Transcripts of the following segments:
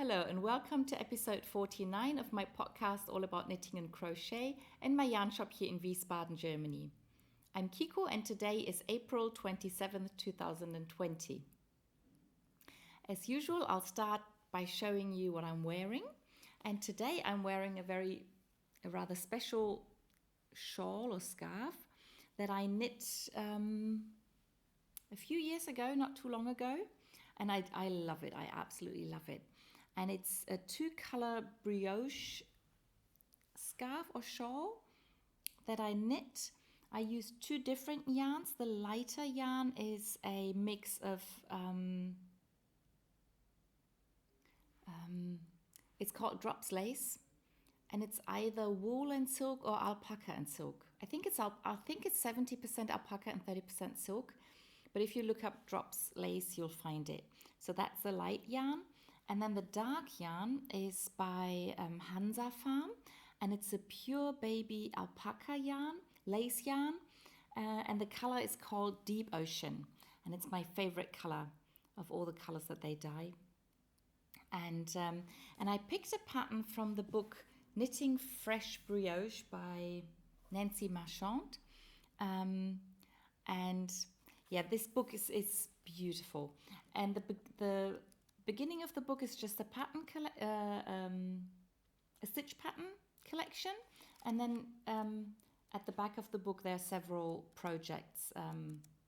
Hello and welcome to episode 49 of my podcast all about knitting and crochet in my yarn shop here in Wiesbaden, Germany. I'm Kiko and today is April 27th, 2020. As usual, I'll start by showing you what I'm wearing. And today I'm wearing a rather special shawl or scarf that I knit a few years ago, not too long ago. And I love it. I absolutely love it. And it's a two-color brioche scarf or shawl that I knit. I use two different yarns. The lighter yarn is a mix of, it's called drops lace, and it's either wool and silk or alpaca and silk. I think it's 70% alpaca and 30% silk. But if you look up drops lace, you'll find it. So that's the light yarn. And then the dark yarn is by Hansa Farm, and it's a pure baby alpaca yarn, lace yarn, and the color is called Deep Ocean, and it's my favorite color of all the colors that they dye. And I picked a pattern from the book Knitting Fresh Brioche by Nancy Marchant, and yeah, this book is beautiful, and the beginning of the book is just a pattern, a stitch pattern collection, and then at the back of the book there are several projects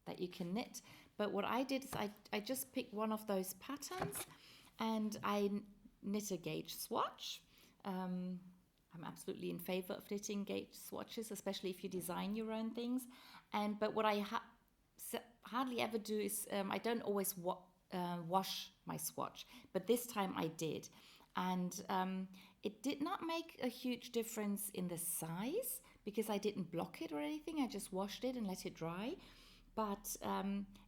that you can knit. But what I did is I just picked one of those patterns and I knit a gauge swatch. I'm absolutely in favor of knitting gauge swatches, especially if you design your own things. But what I hardly ever do is I don't always wash my swatch, but this time I did, and it did not make a huge difference in the size because I didn't block it or anything. I just washed it and let it dry, but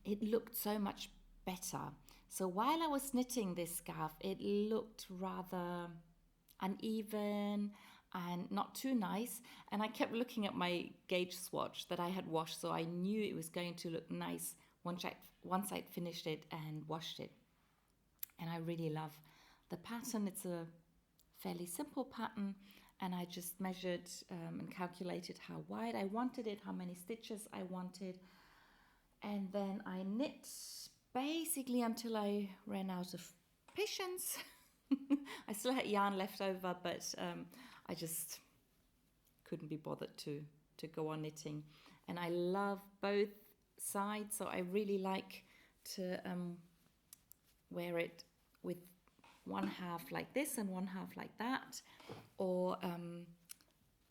it looked so much better. So while I was knitting this scarf, it looked rather uneven and not too nice, and I kept looking at my gauge swatch that I had washed, so I knew it was going to look nice once I'd finished it and washed it. And I really love the pattern. It's a fairly simple pattern, and I just measured and calculated how wide I wanted it, how many stitches I wanted, and then I knit basically until I ran out of patience. I still had yarn left over, but I just couldn't be bothered to go on knitting. And I love both sides, so I really like to wear it with one half like this and one half like that, or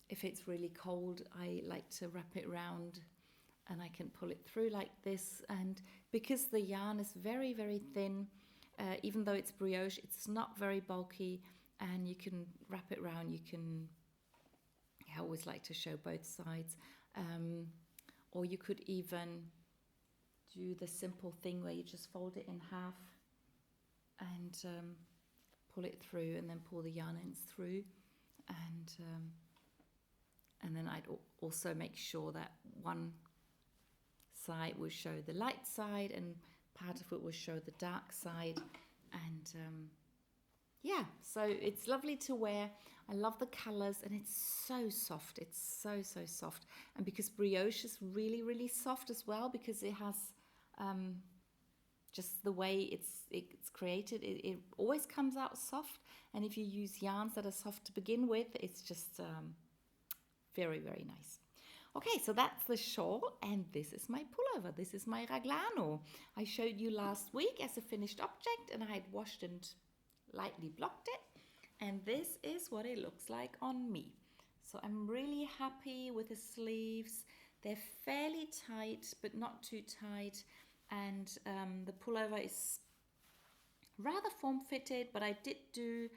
if it's really cold, I like to wrap it around and I can pull it through like this. And because the yarn is very, very thin, even though it's brioche, it's not very bulky, and you can wrap it around. I always like to show both sides, or you could even do the simple thing where you just fold it in half and pull it through, and then pull the yarn ends through, and then I'd also make sure that one side would show the light side and part of it will show the dark side. And yeah, so it's lovely to wear. I love the colors, and it's so soft. It's so soft. And because brioche is really, really soft as well, because it has just the way it's created, it always comes out soft. And if you use yarns that are soft to begin with, it's just very, very nice. Okay, so that's the shawl, and this is my pullover. This is my Raglano. I showed you last week as a finished object, and I had washed and lightly blocked it. And this is what it looks like on me. So I'm really happy with the sleeves. They're fairly tight, but not too tight. And the pullover is rather form-fitted, but I did do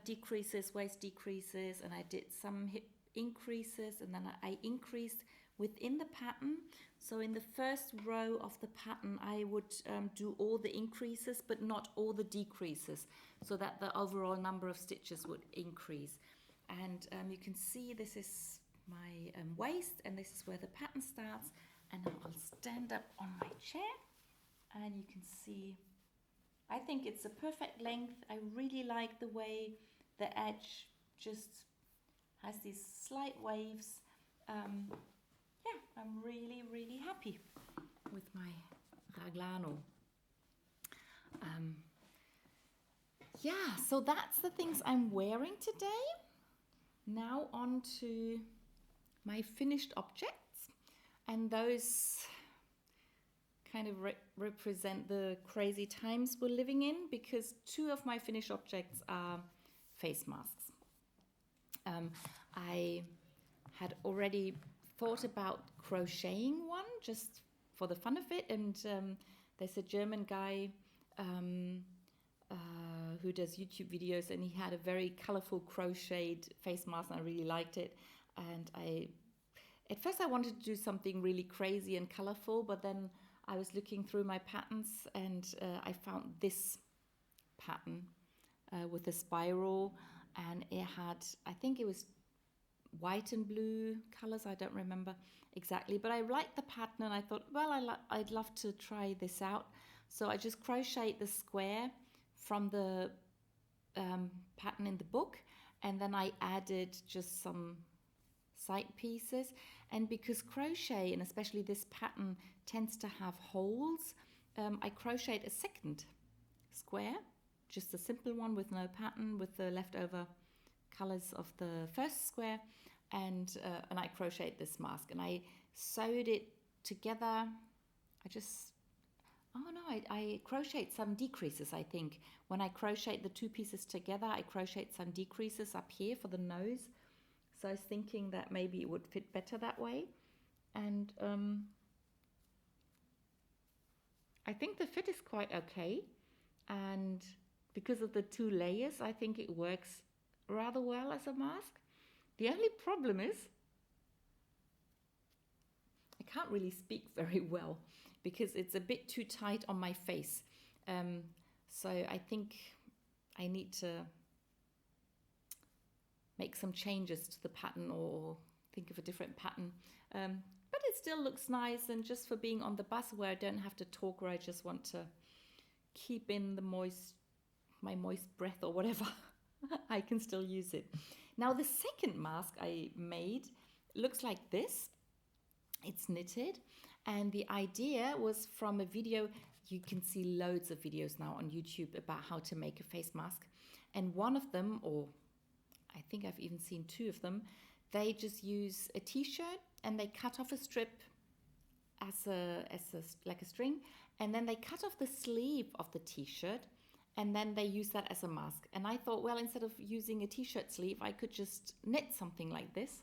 decreases, waist decreases, and I did some hip increases, and then I increased within the pattern. So in the first row of the pattern, I would do all the increases, but not all the decreases, so that the overall number of stitches would increase. And you can see this is my waist, and this is where the pattern starts. And now I'll stand up on my chair, and you can see I think it's a perfect length. I really like the way the edge just has these slight waves. Yeah, I'm really, really happy with my Raglano. Yeah, so that's the things I'm wearing today. Now on to my finished objects, and those kind of represent the crazy times we're living in, because two of my finished objects are face masks. I had already thought about crocheting one just for the fun of it, and there's a German guy who does YouTube videos, and he had a very colorful crocheted face mask, and I really liked it. And at first I wanted to do something really crazy and colorful, but then I was looking through my patterns, and I found this pattern with a spiral, and it had, I think it was white and blue colors, I don't remember exactly, but I liked the pattern, and I thought, well, I'd love to try this out. So I just crocheted the square from the pattern in the book, and then I added just some side pieces. And because crochet, and especially this pattern, tends to have holes, I crocheted a second square, just a simple one with no pattern, with the leftover colors of the first square, and I crocheted this mask, and I sewed it together. I crocheted some decreases, I think. When I crocheted the two pieces together, I crocheted some decreases up here for the nose. So I was thinking that maybe it would fit better that way. And I think the fit is quite okay. And because of the two layers, I think it works rather well as a mask. The only problem is I can't really speak very well because it's a bit too tight on my face. So I think I need to make some changes to the pattern or think of a different pattern. But it still looks nice, and just for being on the bus where I don't have to talk, where I just want to keep in my moist breath or whatever, I can still use it. Now the second mask I made looks like this. It's knitted, and the idea was from a video. You can see loads of videos now on YouTube about how to make a face mask, and one of them, or I think I've even seen two of them, they just use a t-shirt and they cut off a strip like a string, and then they cut off the sleeve of the t-shirt, and then they use that as a mask. And I thought, well, instead of using a t-shirt sleeve, I could just knit something like this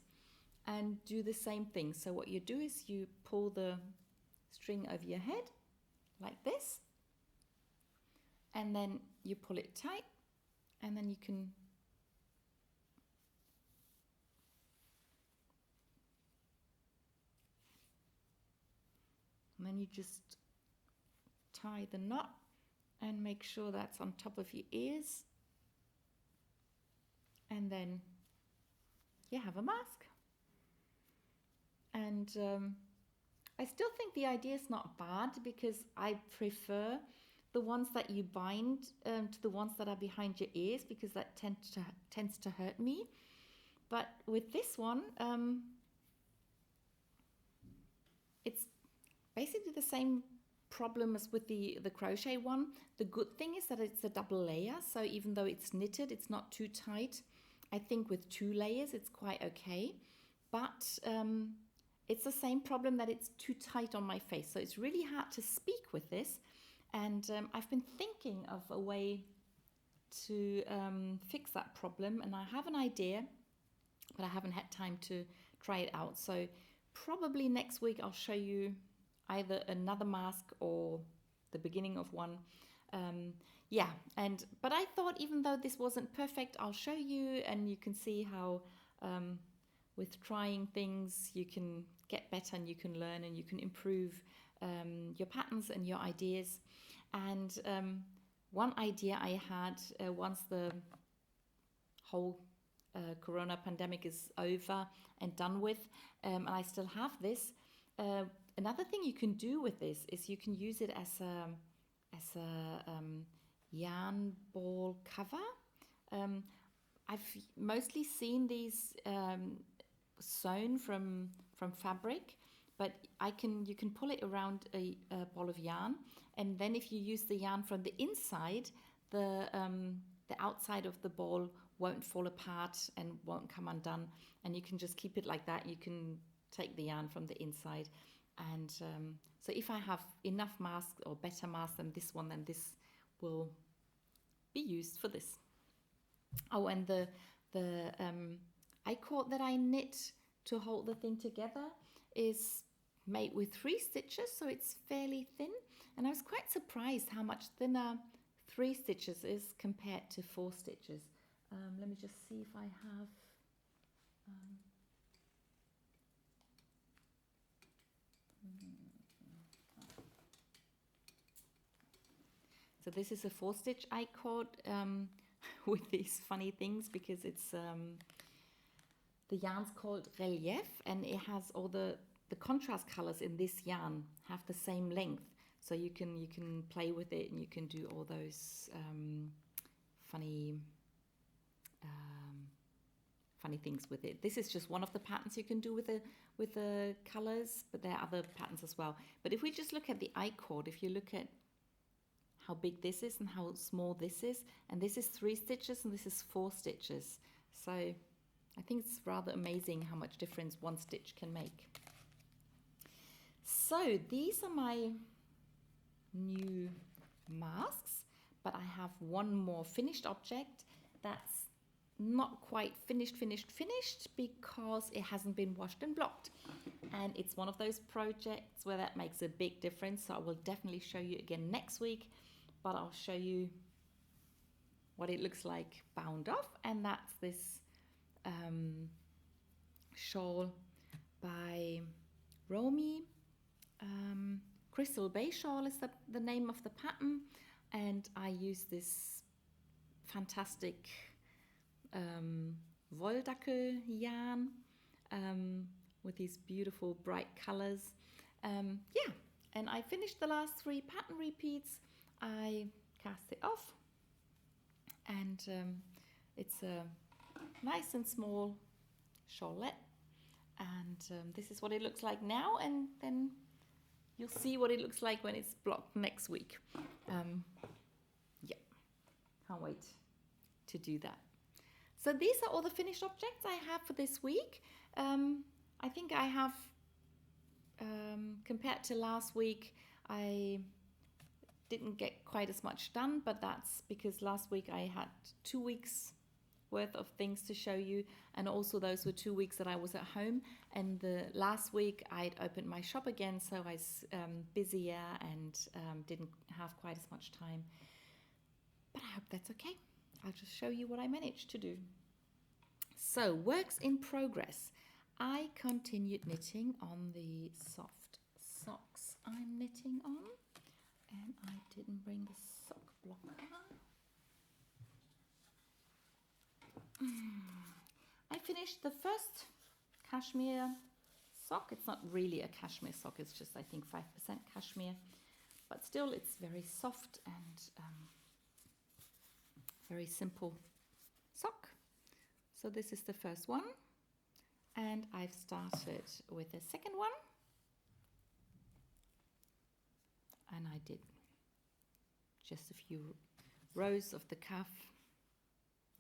and do the same thing. So what you do is you pull the string over your head like this, and then you pull it tight, and then you can just tie the knot and make sure that's on top of your ears, and then you have a mask. And I still think the idea is not bad, because I prefer the ones that you bind to the ones that are behind your ears, because that tends to hurt me. But with this one, it's basically the same problem as with the crochet one. The good thing is that it's a double layer, so even though it's knitted, it's not too tight. I think with two layers it's quite okay, but it's the same problem that it's too tight on my face, so it's really hard to speak with this. And I've been thinking of a way to fix that problem, and I have an idea, but I haven't had time to try it out. So probably next week I'll show you either another mask or the beginning of one. But I thought, even though this wasn't perfect, I'll show you, and you can see how with trying things you can get better, and you can learn, and you can improve your patterns and your ideas. And one idea I had, once the whole corona pandemic is over and done with, and I still have this, another thing you can do with this is you can use it as a Yam Ball cover. I've mostly seen these sewn from fabric, but you can pull it around a ball of yarn, and then if you use the yarn from the inside, the outside of the ball won't fall apart and won't come undone, and you can just keep it like that. You can take the yarn from the inside, and so if I have enough masks or better masks than this one, then this will be used for this. Oh, and the I-cord that I knit to hold the thing together is made with 3 stitches, so it's fairly thin, and I was quite surprised how much thinner 3 stitches is compared to 4 stitches. Let me just see if I have so this is a 4-stitch I-cord with these funny things, because it's the yarn's called Relief, and it has all the contrast colors in this yarn have the same length, so you can play with it and you can do all those funny things with it. This is just one of the patterns you can do with the colors, but there are other patterns as well. But if we just look at the I-cord, if you look at how big this is and how small this is, and this is 3 stitches and this is 4 stitches, so I think it's rather amazing how much difference 1 stitch can make. So these are my new masks, but I have one more finished object that's not quite finished because it hasn't been washed and blocked, and it's one of those projects where that makes a big difference. So I will definitely show you again next week, but I'll show you what it looks like bound off, and that's this shawl by Romy. Crystal Bay shawl is the name of the pattern, and I use this fantastic Wolldacke yarn with these beautiful bright colors. Yeah, and I finished the last 3 pattern repeats. I cast it off, and it's a nice and small shawlette, and this is what it looks like now, and then you'll see what it looks like when it's blocked next week. Yeah, can't wait to do that. So these are all the finished objects I have for this week. I think I have, compared to last week, I didn't get quite as much done, but that's because last week I had 2 weeks worth of things to show you, and also those were 2 weeks that I was at home, and the last week I'd opened my shop again, so I was busier and didn't have quite as much time, but I hope that's okay. I'll just show you what I managed to do. So, works in progress. I continued knitting on the soft socks I'm knitting on, and I didn't bring the sock blocker. I finished the first cashmere sock. It's not really a cashmere sock, it's just I think 5% cashmere, but still it's very soft and very simple sock. So this is the first one, and I've started with the second one, and I did just a few rows of the cuff.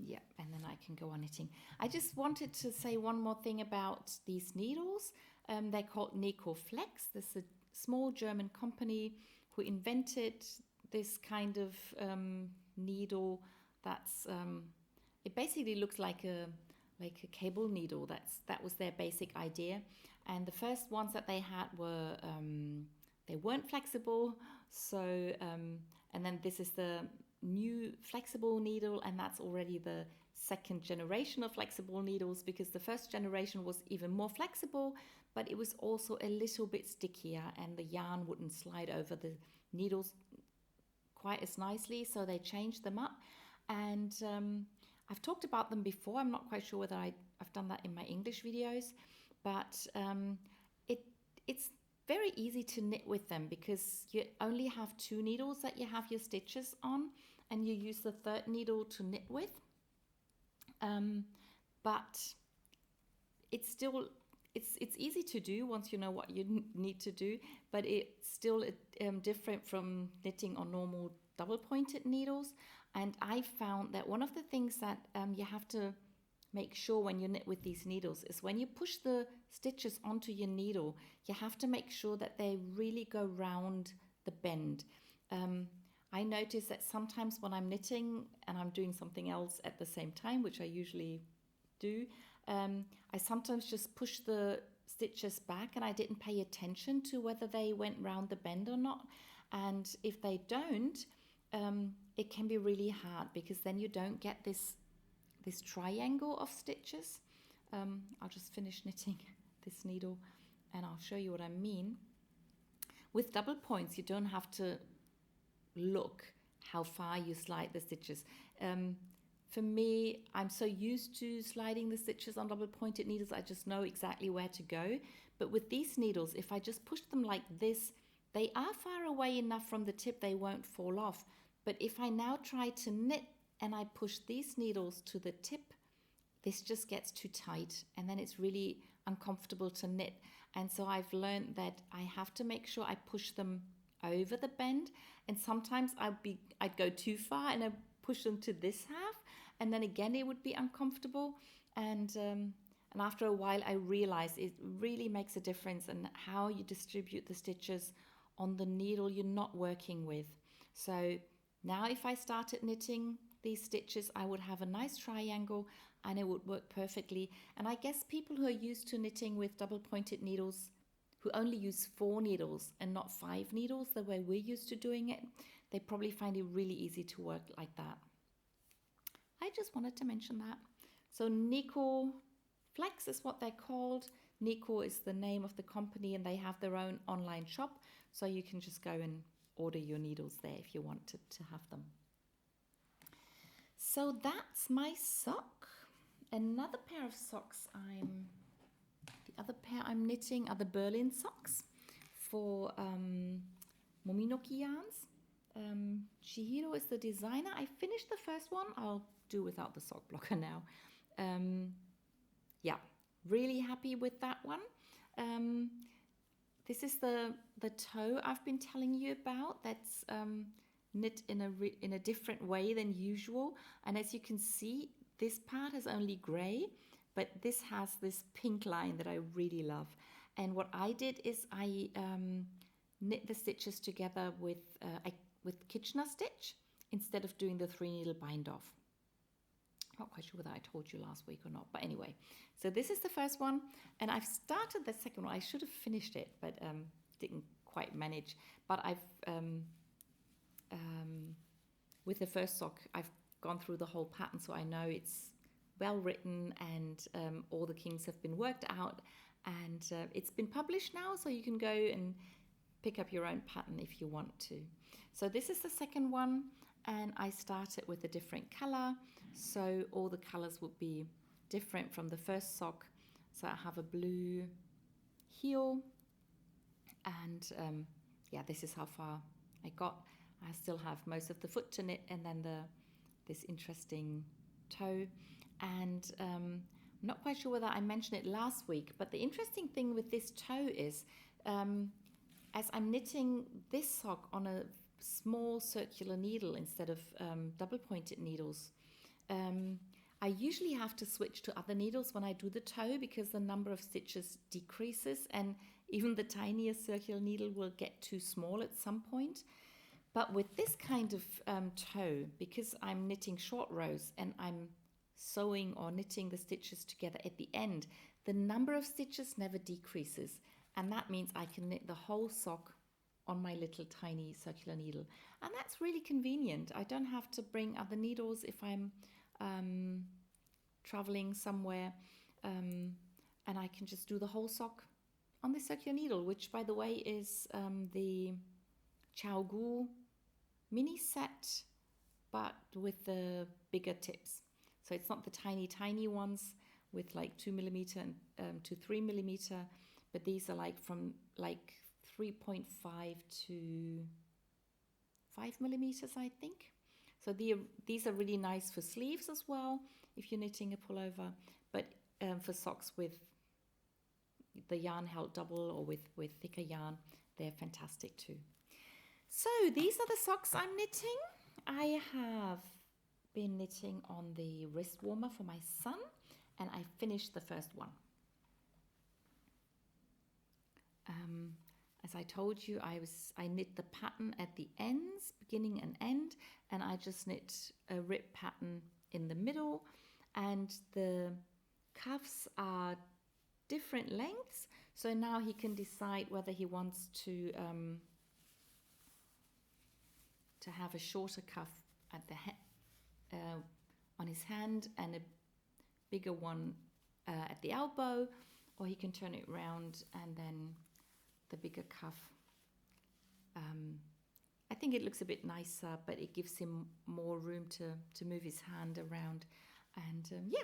Yeah, and then I can go on knitting. I just wanted to say one more thing about these needles. They're called Neko Flex. This is a small German company who invented this kind of needle that's it basically looks like a cable needle. That was their basic idea. And the first ones that they had were they weren't flexible. So and then this is the new flexible needle, and that's already the second generation of flexible needles, because the first generation was even more flexible, but it was also a little bit stickier, and the yarn wouldn't slide over the needles quite as nicely, so they changed them up. And I've talked about them before. I'm not quite sure whether I've done that in my English videos, but it's very easy to knit with them, because you only have 2 needles that you have your stitches on, and you use the third needle to knit with. But it's still, it's easy to do once you know what you need to do, but it's still different from knitting on normal double pointed needles. And I found that one of the things that you have to make sure when you knit with these needles is when you push the stitches onto your needle, you have to make sure that they really go round the bend. I notice that sometimes when I'm knitting and I'm doing something else at the same time, which I usually do, I sometimes just push the stitches back and I didn't pay attention to whether they went round the bend or not. And if they don't, it can be really hard because then you don't get this triangle of stitches. I'll just finish knitting this needle and I'll show you what I mean. With double points, you don't have to look how far you slide the stitches. For me, I'm so used to sliding the stitches on double pointed needles, I just know exactly where to go. But with these needles, if I just push them like this, they are far away enough from the tip they won't fall off. But if I now try to knit and I push these needles to the tip, this just gets too tight and then it's really uncomfortable to knit. And so I've learned that I have to make sure I push them over the bend, and sometimes I'd go too far and I push them to this half, and then again it would be uncomfortable. And after a while I realized it really makes a difference in how you distribute the stitches on the needle you're not working with. So now if I started knitting these stitches, I would have a nice triangle and it would work perfectly. And I guess people who are used to knitting with double pointed needles, who only use 4 needles and not 5 needles the way we're used to doing it, they probably find it really easy to work like that. I just wanted to mention that. So Kiko Flex is what they're called. Kiko is the name of the company and they have their own online shop. So you can just go and order your needles there if you wanted to have them. So that's my sock. Another pair of socks the other pair I'm knitting are the Berlin socks for Mominoki yarns. Chihiro is the designer. I finished the first one. I'll do without the sock blocker now. Yeah, really happy with that one. This is the toe I've been telling you about. That's knit in a different way than usual. And as you can see, this part is only grey, but this has this pink line that I really love. And what I did is I knit the stitches together with Kitchener stitch instead of doing the 3-needle bind off. Not quite sure whether I told you last week or not, but anyway. So this is the first one, and I've started the second one. I should have finished it, but didn't quite manage. But I've with the first sock, I've gone through the whole pattern, so I know it's well written and all the kinks have been worked out, and it's been published now, so you can go and pick up your own pattern if you want to. So this is the second one, and I started with a different color, so all the colors would be different from the first sock. So I have a blue heel, and yeah, this is how far I got. I still have most of the foot to knit, and then this interesting toe. And I'm not quite sure whether I mentioned it last week, but the interesting thing with this toe is, as I'm knitting this sock on a small circular needle instead of double pointed needles, I usually have to switch to other needles when I do the toe because the number of stitches decreases, and even the tiniest circular needle will get too small at some point. But with this kind of toe, because I'm knitting short rows and I'm sewing or knitting the stitches together at the end, the number of stitches never decreases, and that means I can knit the whole sock on my little tiny circular needle, and that's really convenient. I don't have to bring other needles if I'm traveling somewhere, and I can just do the whole sock on the circular needle, which by the way is the chiaogoo mini set, but with the bigger tips. So it's not the tiny ones with like 2mm to 3mm, but these are like from like 3.5 to 5mm, I think. So these are really nice for sleeves as well, if you're knitting a pullover, but for socks with the yarn held double or with thicker yarn, they're fantastic too. So these are the socks I'm knitting. I have been knitting on the wrist warmer for my son, and I finished the first one. As I told you, I knit the pattern at the ends, beginning and end, and I just knit a rib pattern in the middle, and the cuffs are different lengths, so now he can decide whether he wants to have a shorter cuff at the on his hand and a bigger one at the elbow, or he can turn it around and then the bigger cuff. I think it looks a bit nicer, but it gives him more room to move his hand around, and yeah,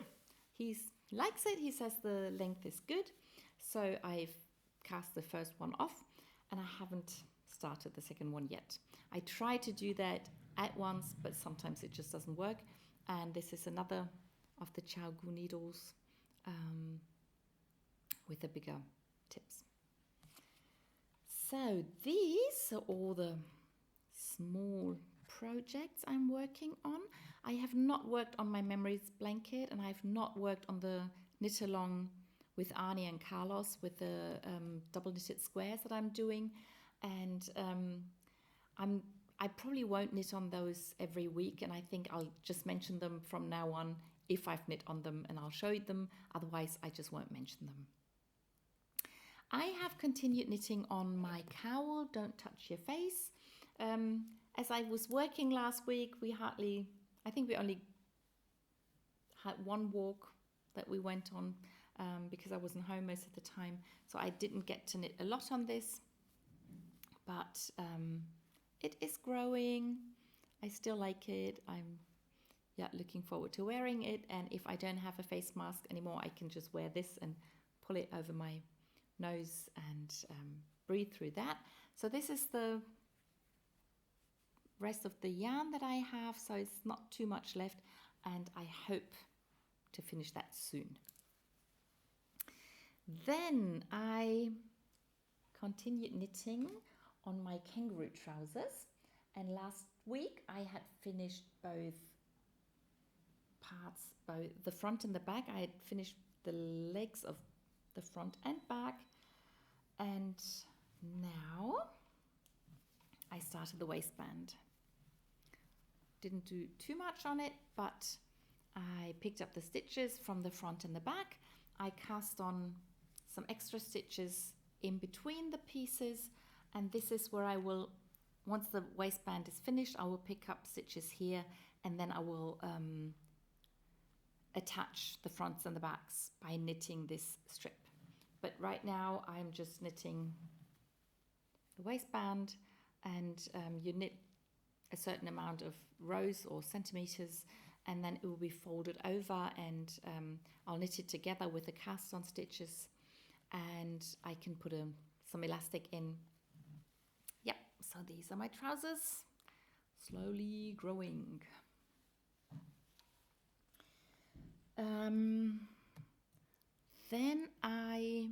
he likes it. He says the length is good, so I've cast the first one off, and I haven't started the second one yet. I try to do that at once, but sometimes it just doesn't work, and this is another of the chiaogoo needles with the bigger tips. So these are all the small projects I'm working on. I have not worked on my memories blanket, and I've not worked on the knit along with Arnie and Carlos with the double knitted squares that I'm doing, and I probably won't knit on those every week, and I think I'll just mention them from now on if I've knit on them, and I'll show you them. Otherwise, I just won't mention them. I have continued knitting on my cowl, Don't Touch Your Face. As I was working last week, I think we only had one walk that we went on because I wasn't home most of the time. So I didn't get to knit a lot on this, but it is growing. I still like it. I'm looking forward to wearing it. And if I don't have a face mask anymore, I can just wear this and pull it over my nose and breathe through that. So this is the rest of the yarn that I have, so it's not too much left, and I hope to finish that soon. Then I continued knitting on my kangaroo trousers, and last week I had finished both parts, both the front and the back. I had finished the legs of the front and back, and now I started the waistband. Didn't do too much on it, but I picked up the stitches from the front and the back. I cast on some extra stitches in between the pieces, and this is where I will, once the waistband is finished, I will pick up stitches here, and then I will attach the fronts and the backs by knitting this strip. But right now I'm just knitting the waistband, and you knit a certain amount of rows or centimeters, and then it will be folded over, and I'll knit it together with the cast on stitches, and I can put some elastic in. Yep, so these are my trousers, slowly growing. Then I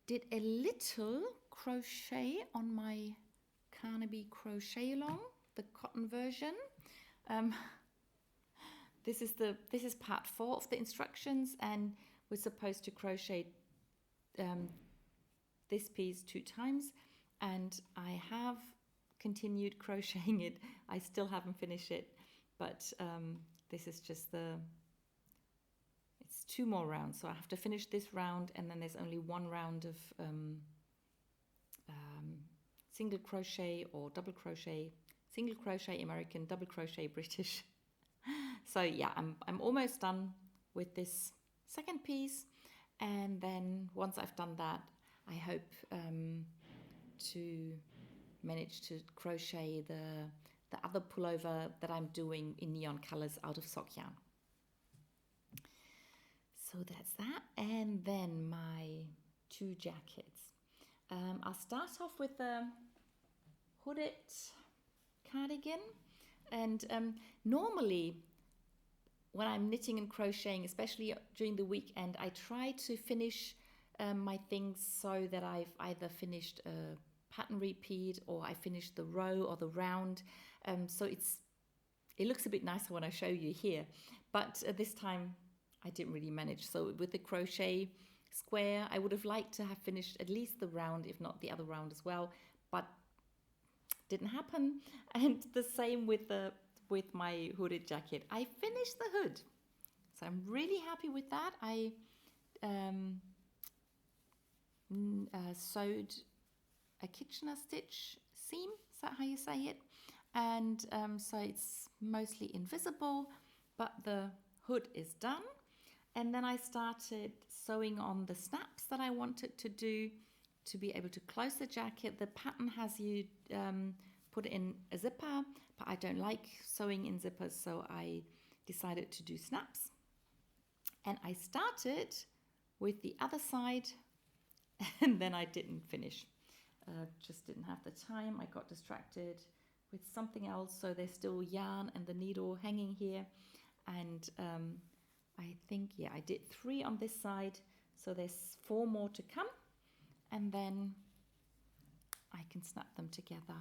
did a little crochet on my Carnaby crochet along, the cotton version. This is part 4 of the instructions, and we're supposed to crochet this piece 2 times, and I have continued crocheting it. I still haven't finished it, but this is just it's 2 more rounds, so I have to finish this round, and then there's only 1 round of single crochet or double crochet, single crochet American, double crochet British. So yeah, I'm almost done with this second piece, and then once I've done that, I hope to manage to crochet the other pullover that I'm doing in neon colors out of sock yarn. So that's that, and then my 2 jackets. I'll start off with the hooded cardigan. And normally when I'm knitting and crocheting, especially during the weekend, I try to finish my things so that I've either finished a pattern repeat or I finished the row or the round. So it looks a bit nicer when I show you here. But this time I didn't really manage. So with the crochet square, I would have liked to have finished at least the round, if not the other round as well, but didn't happen. And the same with my hooded jacket. I finished the hood, so I'm really happy with that. I sewed a Kitchener stitch seam, is that how you say it? And so it's mostly invisible, but the hood is done. And then I started sewing on the snaps that I wanted to do to be able to close the jacket. The pattern has you put it in a zipper, but I don't like sewing in zippers, so I decided to do snaps. And I started with the other side, and then I didn't finish. Just didn't have the time. I got distracted with something else, so there's still yarn and the needle hanging here. And I think, yeah, I did 3 on this side, so there's 4 more to come, and then I can snap them together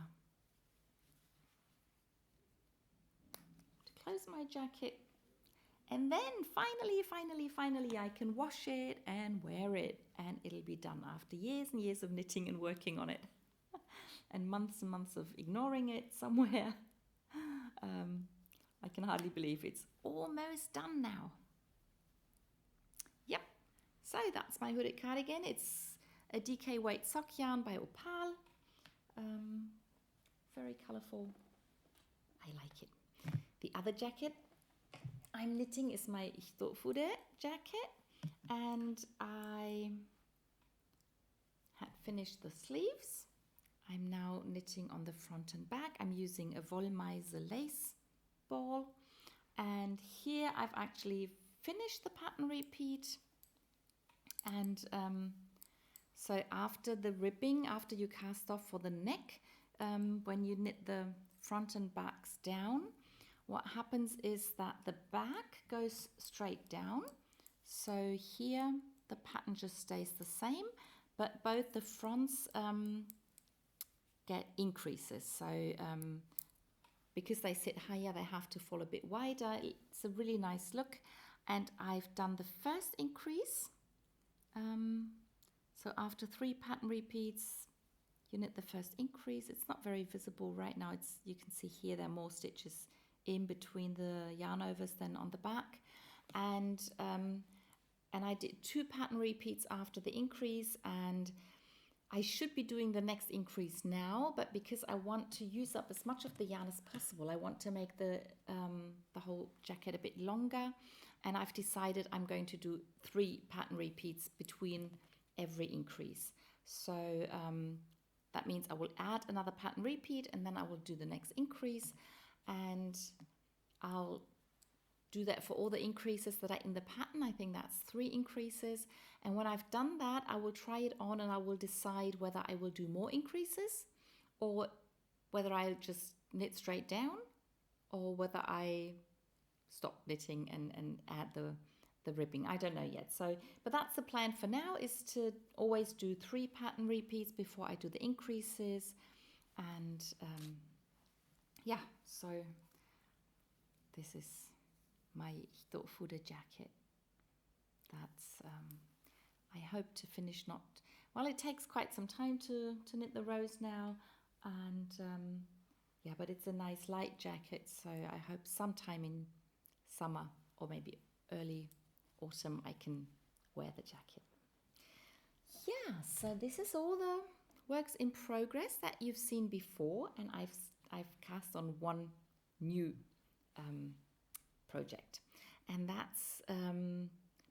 to close my jacket. And then finally I can wash it and wear it, and it'll be done after years and years of knitting and working on it and months of ignoring it somewhere. I can hardly believe it's almost done now. Yep, so that's my hooded cardigan. It's a DK weight sock yarn by Opal. Very colourful. I like it. The other jacket I'm knitting is my Hitofude jacket, and I had finished the sleeves. I'm now knitting on the front and back. I'm using a Wollmeise lace ball, and here I've actually finished the pattern repeat. And so after the ribbing, after you cast off for the neck, when you knit the front and backs down, what happens is that the back goes straight down. So here the pattern just stays the same, but both the fronts get increases. So because they sit higher, they have to fall a bit wider. It's a really nice look. And I've done the first increase. So after 3 pattern repeats, you knit the first increase. It's not very visible right now. You can see here there are more stitches in between the yarn overs than on the back. And I did 2 pattern repeats after the increase, and I should be doing the next increase now, but because I want to use up as much of the yarn as possible, I want to make the whole jacket a bit longer, and I've decided I'm going to do 3 pattern repeats between every increase. So that means I will add another pattern repeat, and then I will do the next increase, and I'll do that for all the increases that are in the pattern. I think that's 3 increases. And when I've done that, I will try it on and I will decide whether I will do more increases or whether I'll just knit straight down or whether I stop knitting and add the ribbing. I don't know yet. So, but that's the plan for now, is to always do 3 pattern repeats before I do the increases. And yeah, so this is my Hitofude jacket. That's I hope to finish it takes quite some time to knit the rows now, and yeah, but it's a nice light jacket, so I hope sometime in summer or maybe early autumn I can wear the jacket. Yeah, so this is all the works in progress that you've seen before, and I've cast on one new project, and that's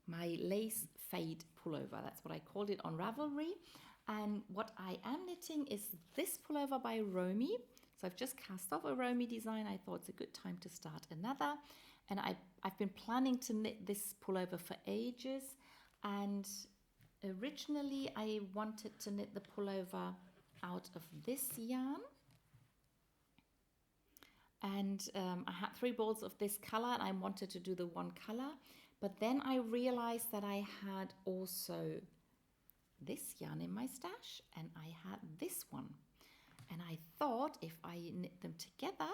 my lace fade pullover. That's what I called it on Ravelry. And what I am knitting is this pullover by Romy. So I've just cast off a Romy design. I thought it's a good time to start another, and I've been planning to knit this pullover for ages, and originally I wanted to knit the pullover out of this yarn. and I had 3 balls of this color and I wanted to do the one color, but then I realized that I had also this yarn in my stash and I had this one, and I thought if I knit them together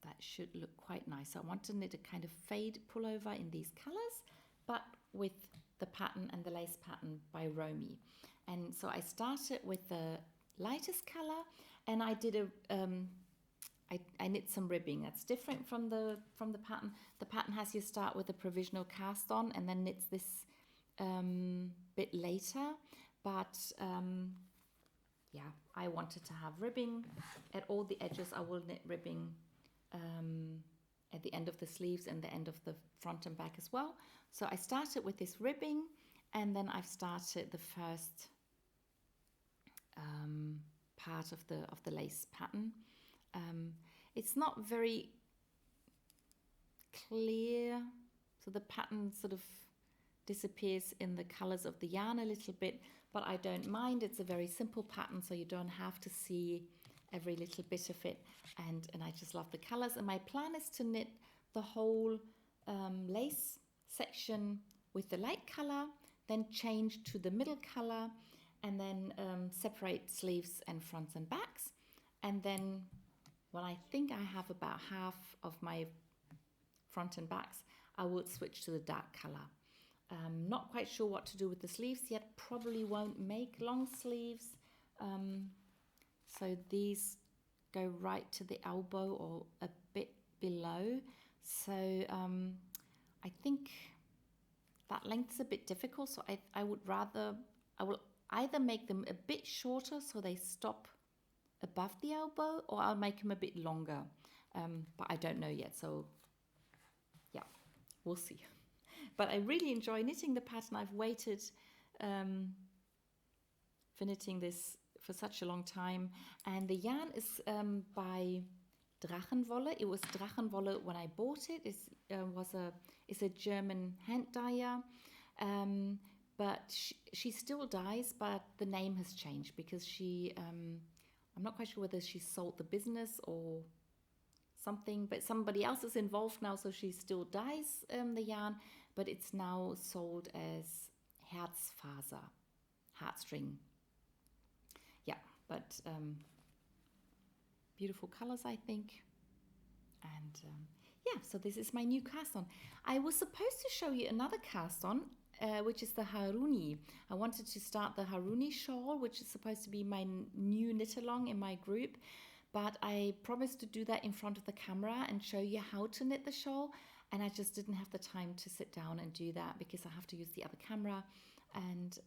that should look quite nice. So I want to knit a kind of fade pullover in these colors, but with the pattern and the lace pattern by Romy. And so I started with the lightest color, and I did I knit some ribbing. That's different from the pattern. The pattern has you start with a provisional cast on and then knits this bit later. But yeah, I wanted to have ribbing at all the edges. I will knit ribbing at the end of the sleeves and the end of the front and back as well. So I started with this ribbing, and then I've started the first part of the lace pattern. It's not very clear, so the pattern sort of disappears in the colors of the yarn a little bit, but I don't mind. It's a very simple pattern, so you don't have to see every little bit of it, and I just love the colors. And my plan is to knit the whole lace section with the light color, then change to the middle color, and then separate sleeves and fronts and backs. And then when I think I have about half of my front and backs, I will switch to the dark color. Not quite sure what to do with the sleeves yet. Probably won't make long sleeves. So these go right to the elbow or a bit below. So I think that length is a bit difficult. So I will either make them a bit shorter so they stop above the elbow, or I'll make them a bit longer. But I don't know yet. So yeah, we'll see. But I really enjoy knitting the pattern. I've waited for knitting this for such a long time, and the yarn is by Drachenwolle. It was Drachenwolle when I bought it. It's a German hand dyer, but she still dyes, but the name has changed because I'm not quite sure whether she sold the business or something, but somebody else is involved now, so she still dyes the yarn, but it's now sold as Herzfaser, heartstring. Yeah, but beautiful colors, I think. And yeah, so this is my new cast on. I was supposed to show you another cast on, which is the Haruni. I wanted to start the Haruni shawl, which is supposed to be my new knit along in my group, but I promised to do that in front of the camera and show you how to knit the shawl, and I just didn't have the time to sit down and do that because I have to use the other camera, and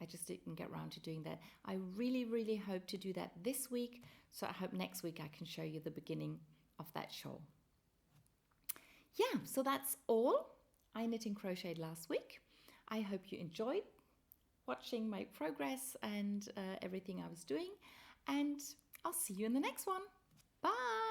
I just didn't get around to doing that. I really, really hope to do that this week, so I hope next week I can show you the beginning of that shawl. Yeah, so that's all I knit and crocheted last week. I hope you enjoyed watching my progress and everything I was doing, and I'll see you in the next one. Bye!